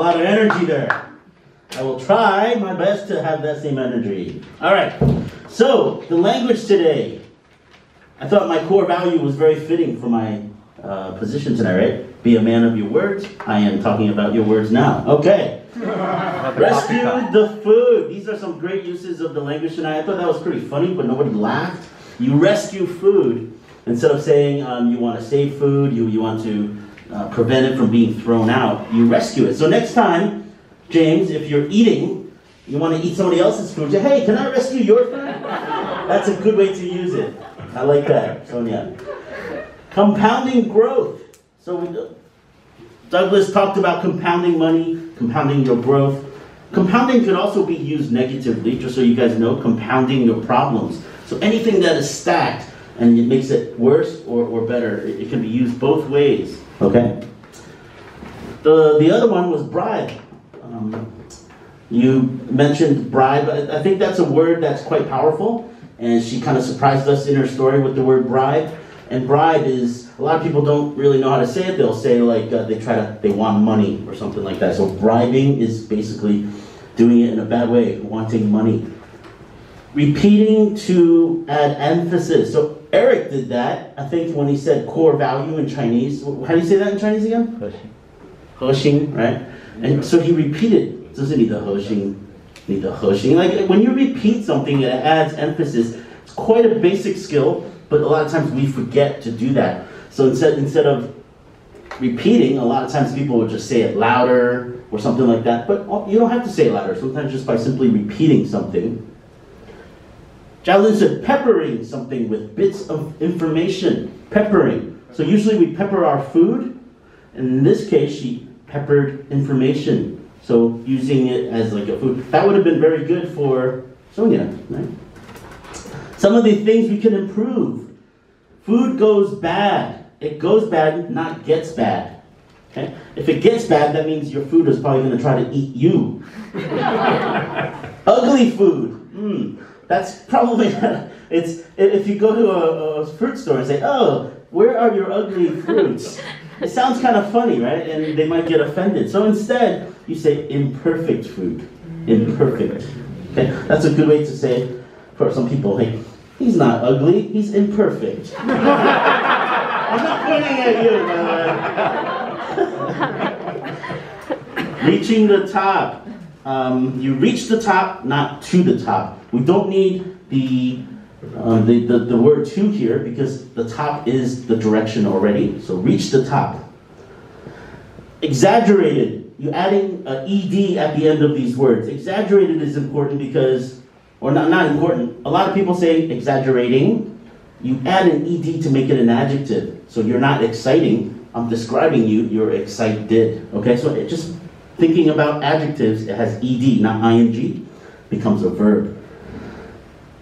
lot of energy there. I will try my best to have that same energy. All right, so the language today. I thought my core value was very fitting for my position tonight, right? Be a man of your words. I am talking about your words now. Okay. Rescue the food. These are some great uses of the language tonight. I thought that was pretty funny, but nobody laughed. You rescue food. Instead of saying you want to save food, you want to prevent it from being thrown out, you rescue it. So next time, James, if you're eating, you want to eat somebody else's food, say, hey, can I rescue your food? That's a good way to use it. I like that, Sonia. Compounding growth. So Douglas talked about compounding money, compounding your growth. Compounding could also be used negatively, just so you guys know, compounding your problems. So anything that is stacked and it makes it worse or better, it can be used both ways, okay? The other one was bribe. You mentioned bribe. I think that's a word that's quite powerful, and she kind of surprised us in her story with the word bribe. And bribe is, a lot of people don't really know how to say it. They'll say like they want money or something like that. So bribing is basically doing it in a bad way, wanting money. Repeating to add emphasis. So Eric did that, I think, when he said core value in Chinese. How do you say that in Chinese again? Hexing, right? And so he repeated. 这是你的核心, 你的核心. Like when you repeat something, it adds emphasis. It's quite a basic skill, but a lot of times we forget to do that. So instead of repeating, a lot of times people will just say it louder or something like that. But you don't have to say it louder. Sometimes just by simply repeating something. Jalen said peppering something with bits of information. Peppering. So usually we pepper our food. And in this case, she peppered information. So using it as like a food. That would have been very good for Sonia, right? Some of the things we can improve. Food goes bad. It goes bad, not gets bad. Okay? If it gets bad, that means your food is probably going to try to eat you. Ugly food. That's probably, it's, if you go to a fruit store and say, oh, where are your ugly fruits? It sounds kind of funny, right? And they might get offended. So instead, you say imperfect food. Imperfect. Okay? That's a good way to say it for some people. Hey, he's not ugly, he's imperfect. I'm not pointing at you, man. Reaching the top. You reach the top, not to the top. We don't need the word to here because the top is the direction already. So reach the top. Exaggerated. You're adding an ed at the end of these words. Exaggerated is important because, or not important. A lot of people say exaggerating. You add an ed to make it an adjective. So you're not exciting. I'm describing you. You're excited. Okay. So just thinking about adjectives, it has ed, not ing. Becomes a verb.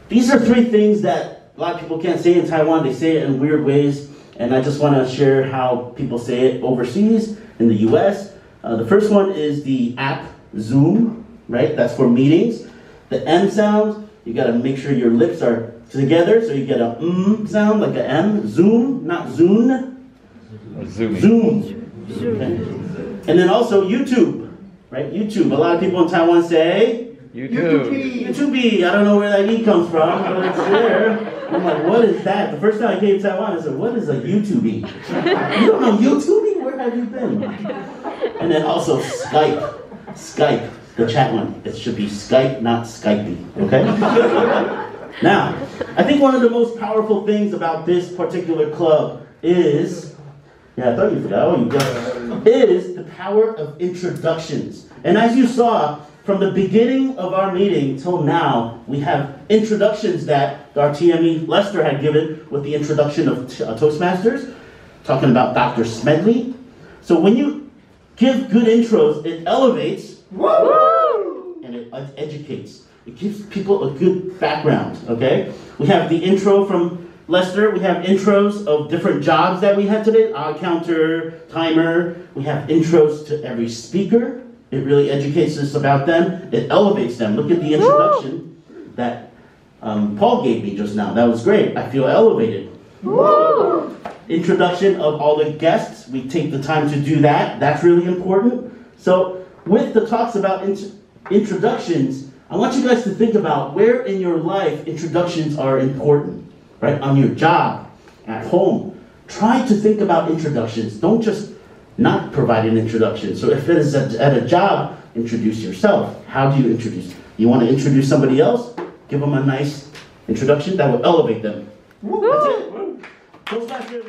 These are three things that a lot of people can't say in Taiwan. They say it in weird ways, and I just want to share how people say it overseas, in the US. The first one is the app Zoom, right? That's for meetings. The M sound, you got to make sure your lips are together, so you get a sound, like a M. Zoom, not Zoom. Zoom. Okay. And then also YouTube, right? YouTube. A lot of people in Taiwan say YouTube. I don't know where that E comes from, but it's there. I'm like, what is that? The first time I came to Taiwan, I said, what is a YouTube? You don't know YouTube? Where have you been? And then also Skype. Skype, the chat one. It should be Skype, not Skypey. Okay? Now, I think one of the most powerful things about this particular club is, I thought you forgot. Oh, you got it. Is the power of introductions. And as you saw, from the beginning of our meeting till now, we have introductions that our TME Lester had given with the introduction of Toastmasters, talking about Dr. Smedley. So when you give good intros, it elevates and it educates. It gives people a good background, okay? We have the intro from Lester. We have intros of different jobs that we had today, our counter, timer. We have intros to every speaker. It really educates us about them. It elevates them. Look at the introduction that Paul gave me just now. That was great. I feel elevated. Woo! Introduction of all the guests. We take the time to do that. That's really important. So with the talks about introductions, I want you guys to think about where in your life introductions are important, right? On your job, at home. Try to think about introductions. Don't just not provide an introduction. So if it is at a job, introduce yourself. How do you introduce? You want to introduce somebody else? Give them a nice introduction that will elevate them. That's it. Close back here.